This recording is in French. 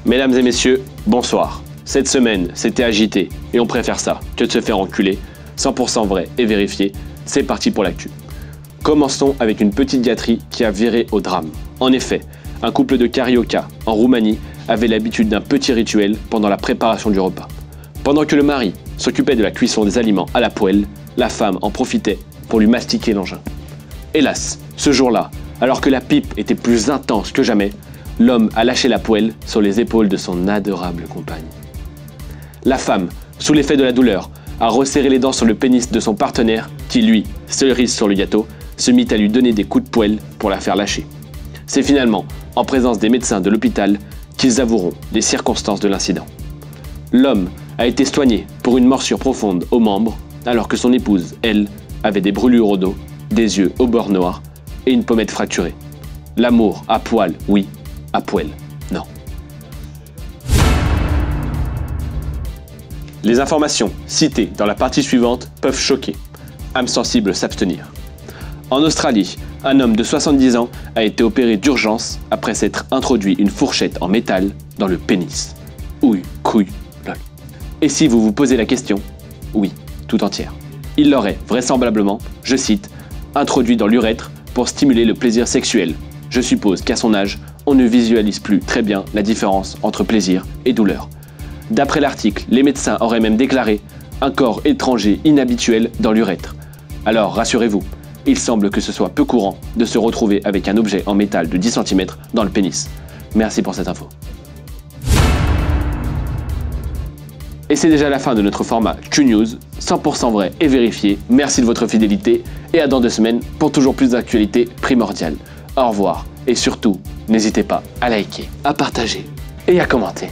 Mesdames et messieurs, bonsoir. Cette semaine, c'était agité et on préfère ça que de se faire enculer. 100% vrai et vérifié, c'est parti pour l'actu. Commençons avec une petite gâterie qui a viré au drame. En effet, un couple de Carioca en Roumanie avait l'habitude d'un petit rituel pendant la préparation du repas. Pendant que le mari s'occupait de la cuisson des aliments à la poêle, la femme en profitait pour lui mastiquer l'engin. Hélas, ce jour-là, alors que la pipe était plus intense que jamais, l'homme a lâché la poêle sur les épaules de son adorable compagne. La femme, sous l'effet de la douleur, a resserré les dents sur le pénis de son partenaire qui, lui, cerise sur le gâteau, se mit à lui donner des coups de poêle pour la faire lâcher. C'est finalement, en présence des médecins de l'hôpital, qu'ils avoueront les circonstances de l'incident. L'homme a été soigné pour une morsure profonde au membre, alors que son épouse, elle, avait des brûlures au dos, des yeux au bord noir et une pommette fracturée. L'amour à poil, oui, à poêle, non. Les informations citées dans la partie suivante peuvent choquer. Âme sensible s'abstenir. En Australie, un homme de 70 ans a été opéré d'urgence après s'être introduit une fourchette en métal dans le pénis. Ouille, couille, lol. Et si vous vous posez la question, oui, tout entière. Il l'aurait vraisemblablement, je cite, introduit dans l'urètre pour stimuler le plaisir sexuel. Je suppose qu'à son âge, on ne visualise plus très bien la différence entre plaisir et douleur. D'après l'article, les médecins auraient même déclaré un corps étranger inhabituel dans l'urètre. Alors rassurez-vous, il semble que ce soit peu courant de se retrouver avec un objet en métal de 10 cm dans le pénis. Merci pour cette info. Et c'est déjà la fin de notre format Q-News, 100% vrai et vérifié. Merci de votre fidélité et à dans 2 semaines pour toujours plus d'actualités primordiales. Au revoir et surtout, n'hésitez pas à liker, à partager et à commenter.